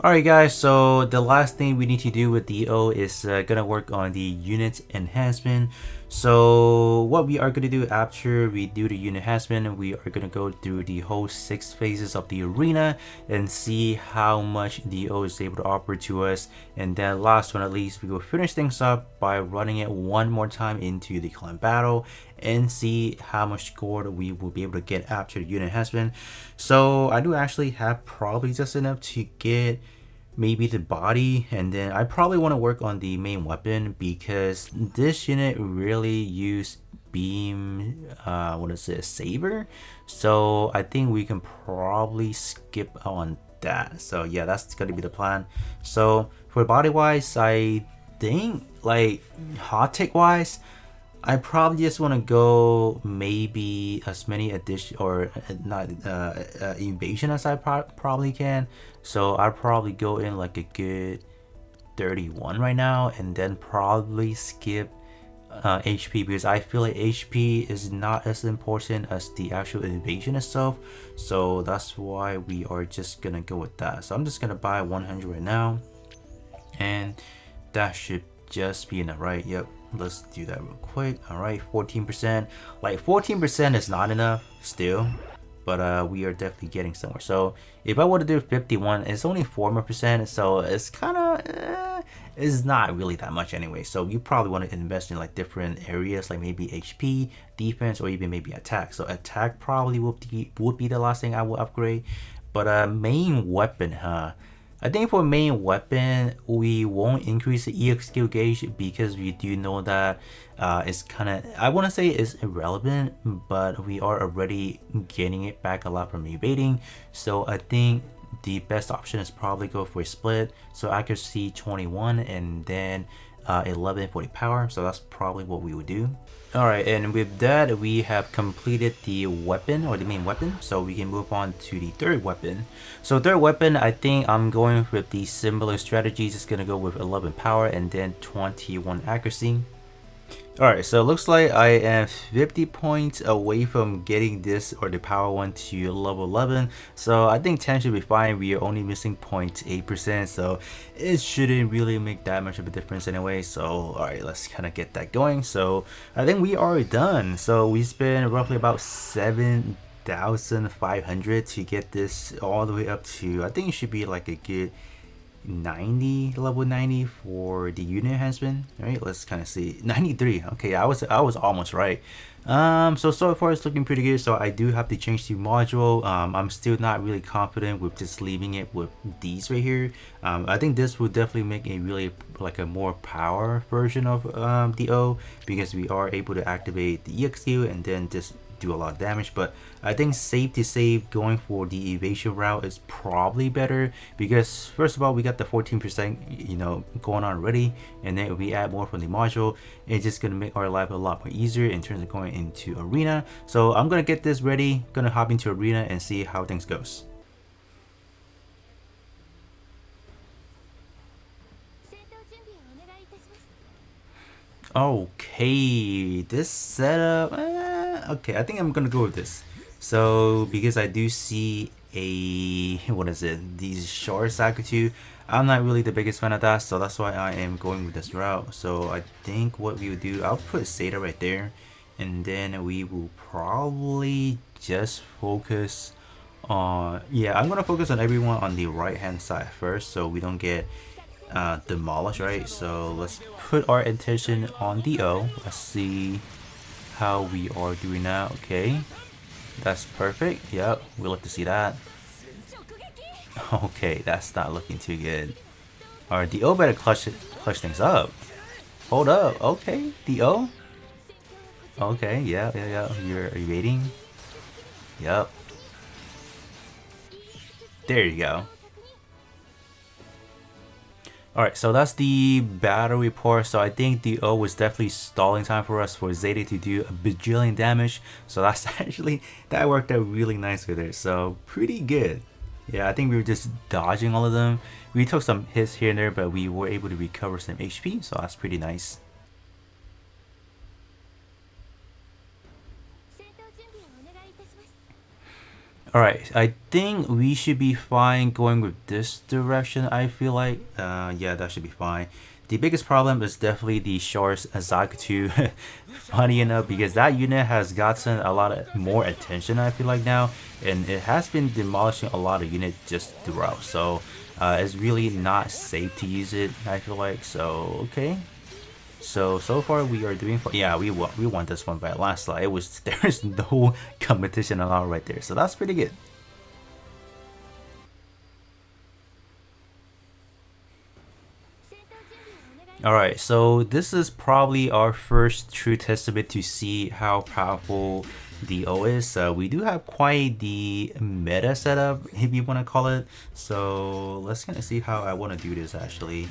Alright guys, so the last thing we need to do with DO is gonna work on the unit enhancement. So what we are gonna do after we do the unit enhancement, we are gonna go through the whole 6 phases of the arena and see how much DO is able to offer to us. And then last but not least, we will finish things up by running it one more time into the clan battle and see how much score we will be able to get after the unit enhancement. So I do actually have probably just enough to get maybe the body, and then I probably want to work on the main weapon because this unit really use beam, what is it, saber, so I think we can probably skip on that. So yeah, that's gonna be the plan. So for body wise, I think like hot take wise, I probably just want to go maybe as many addition or not evasion as I probably can. So I'll probably go in like a good 31 right now, and then probably skip HP because I feel like HP is not as important as the actual evasion itself. So that's why we are just gonna go with that. So I'm just gonna buy 100 right now, and that should just be enough, right? Yep. Let's do that real quick. All right, 14%. Like 14% is not enough still, but we are definitely getting somewhere. So if I were to do 51, it's only 4%, so it's kind of it's not really that much anyway. So you probably want to invest in like different areas, like maybe HP, defense, or even maybe attack. So attack probably would be the last thing I will upgrade. But main weapon, huh? I think for main weapon, we won't increase the EX skill gauge because we do know that it's kind of, I want to say it's irrelevant, but we are already getting it back a lot from evading. So I think the best option is probably go for a split. So accuracy 21 and then 11 for the power. So that's probably what we would do. Alright, and with that, we have completed the weapon, or the main weapon, so we can move on to the third weapon. So third weapon, I think I'm going with the similar strategy, just gonna go with 11 power and then 21 accuracy. Alright, so it looks like I am 50 points away from getting this or the power one to level 11. So I think 10 should be fine. We are only missing 0.8%, so it shouldn't really make that much of a difference anyway. So alright, let's kind of get that going. So I think we are done. So we spent roughly about 7,500 to get this all the way up to, I think it should be like a good 90, level 90 for the unit enhancement. All right, let's kind of see. 93. Okay, I was almost right. So far it's looking pretty good. So I do have to change the module. I'm still not really confident with just leaving it with these right here. I think this will definitely make a really like a more power version of the O, because we are able to activate the EXQ and then just do a lot of damage. But I think safe to say going for the evasion route is probably better, because first of all we got the 14% going on already, and then if we add more from the module, it's just gonna make our life a lot more easier in terms of going into arena. So I'm gonna get this ready, gonna hop into arena and see how things goes. Okay, this setup, okay, I think I'm gonna go with this. So because I do see a, what is it, these short Sakutu, I'm not really the biggest fan of that, so that's why I am going with this route. So I think what we would do, I'll put Seda right there, and then we will probably just focus on, yeah, I'm gonna focus on everyone on the right hand side first so we don't get demolished, right? So let's put our attention on the O. Let's see how we are doing now. Okay, that's perfect. Yep, we like to see that. Okay, that's not looking too good. Alright, the O better clutch things up. Hold up. Okay, the O. Okay, yeah. You're evading. Yep. There you go. Alright, so that's the battle report. So I think the O was definitely stalling time for us for Zeta to do a bajillion damage. So that's actually, that worked out really nice with it. So pretty good. Yeah, I think we were just dodging all of them. We took some hits here and there, but we were able to recover some HP. So that's pretty nice. Alright, I think we should be fine going with this direction, I feel like. Yeah, that should be fine. The biggest problem is definitely the Shores Azakutu. Funny enough, because that unit has gotten a lot of more attention, I feel like now, and it has been demolishing a lot of units just throughout. So it's really not safe to use it, I feel like. So okay, so far we are doing fine. Yeah, we won this one by a landslide. It was there's no competition at all right there. So that's pretty good. Alright, so this is probably our first true testament to see how powerful the O is. We do have quite the meta setup, if you want to call it. So let's kind of see how I want to do this actually.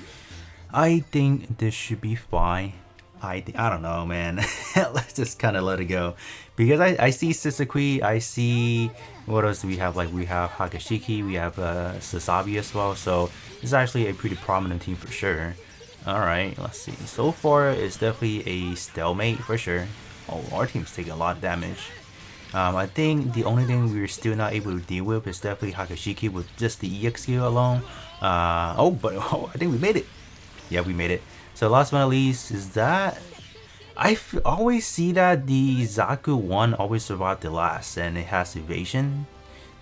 I think this should be fine. I don't know, man. Let's just kind of let it go, because I see Sisakui, I see what else do we have? Like we have Hakashiki, we have Sasabi as well. So it's actually a pretty prominent team for sure. All right, let's see. So far, it's definitely a stalemate for sure. Oh, our team's taking a lot of damage. I think the only thing we're still not able to deal with is definitely Hakashiki with just the EX skill alone. I think we made it. Yeah, we made it. So last but not least is that always see that the Zaku 1 always survived the last, and it has evasion.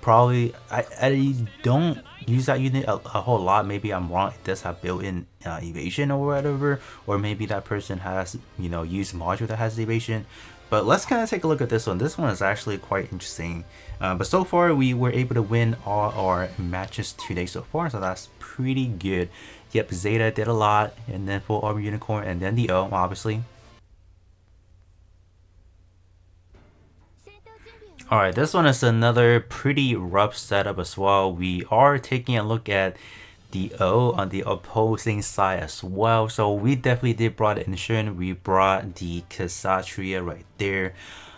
Probably I don't use that unit a whole lot. Maybe I'm wrong. It does have built-in evasion or whatever, or maybe that person has used module that has evasion. But let's kind of take a look at this one. This one is actually quite interesting. But so far we were able to win all our matches today so far, so that's pretty good. Yep, Zeta did a lot, and then full armor unicorn, and then the O obviously. Alright, this one is another pretty rough setup as well. We are taking a look at the O on the opposing side as well. So we definitely did brought Insurance. We brought the Ksatria right there.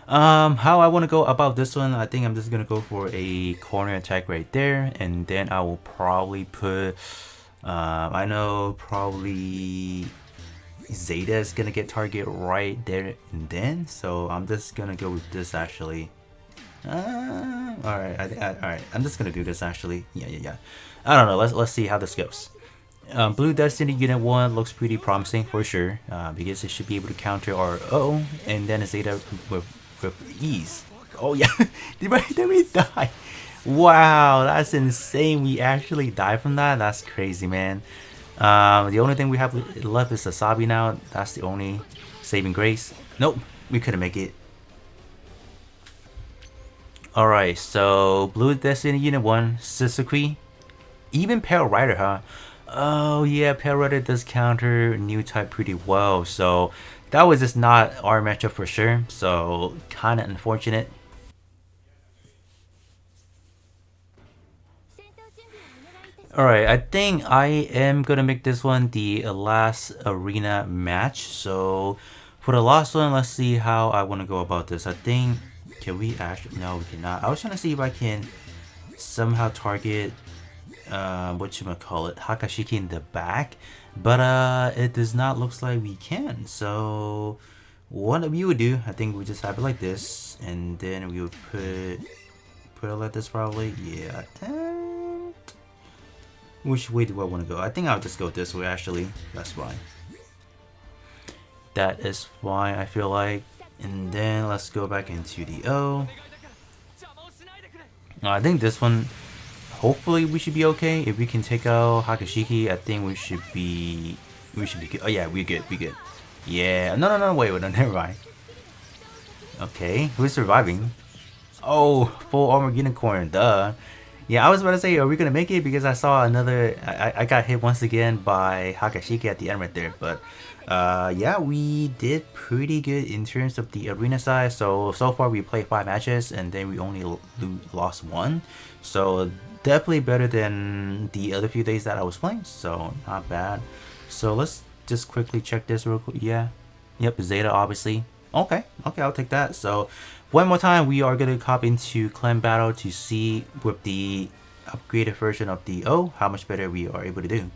How I want to go about this one, I think I'm just going to go for a corner attack right there. And then I will probably put, I know probably Zeta is going to get target right there and then. So I'm just going to go with this actually. Alright, alright, I'm just gonna do this actually. Yeah. I don't know, let's see how this goes. Blue Destiny Unit 1 looks pretty promising for sure, because it should be able to counter our O, and then Zeta with ease. Oh yeah, did we die? Wow, that's insane, we actually died from that? That's crazy, man. The only thing we have left is Sasabi now, that's the only saving grace. Nope, we couldn't make it. Alright, so Blue Destiny Unit 1, Sisakui, even Pale Rider, huh? Oh yeah, Pale Rider does counter new type pretty well, so that was just not our matchup for sure, so kinda unfortunate. Alright, I think I am gonna make this one the last arena match, so for the last one, let's see how I want to go about this. I think, can we actually, no we cannot. I was trying to see if I can somehow target Hakashiki in the back, but it does not look like we can. So what we would do, I think we just have it like this, and then we would put it like this probably. Yeah. Which way do I want to go? I think I'll just go this way actually. That's fine. That is fine, I feel like. And then let's go back into the O. I think this one, hopefully we should be okay. If we can take out Hakashiki, I think we should be good. Oh yeah, we good. Yeah, no, wait, no, never mind. Okay, who's surviving? Oh, full armor unicorn, duh. Yeah, I was about to say, are we gonna make it? Because I saw another, I got hit once again by Hakashiki at the end right there. But yeah, we did pretty good in terms of the arena size. So far we played 5 matches and then we only lost 1. So definitely better than the other few days that I was playing. So not bad. So let's just quickly check this real quick. Yeah, yep, Zeta obviously. Okay, I'll take that. So one more time, we are going to hop into clan battle to see with the upgraded version of the O how much better we are able to do.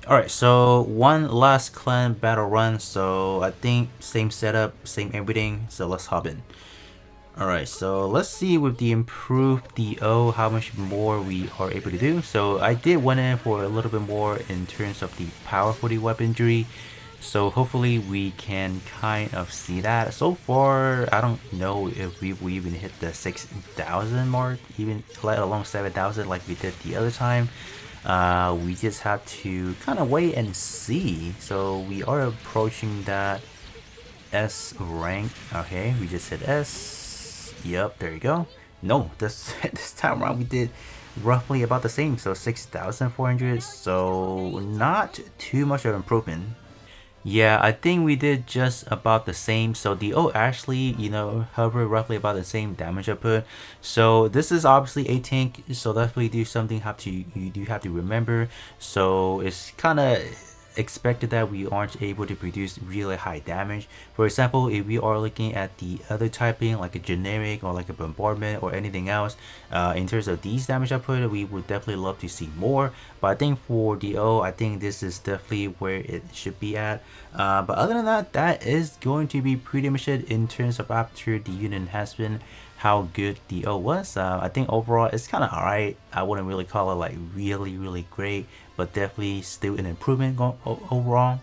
Alright, so one last clan battle run. So I think same setup, same everything. So let's hop in. Alright, so let's see with the improved DO how much more we are able to do. So I did went in for a little bit more in terms of the power for the weaponry. So hopefully we can kind of see that. So far, I don't know if we even hit the 6,000 mark, even let alone 7,000 like we did the other time. We just have to kind of wait and see. So we are approaching that S rank. Okay, we just hit S. Yep, there you go. No, this this time around we did roughly about the same. So 6,400. So not too much of improvement. Yeah, I think we did just about the same. So the O actually, hover roughly about the same damage output. So this is obviously a tank, so definitely do something have to you do have to remember. So it's kind of expected that we aren't able to produce really high damage. For example, if we are looking at the other typing like a generic or like a bombardment or anything else, in terms of these damage output, we would definitely love to see more. But I think for DO, I think this is definitely where it should be at. But other than that, that is going to be pretty much it in terms of after the unit enhancement, how good DO was. I think overall it's kind of alright. I wouldn't really call it like really, really great, but definitely still an improvement overall.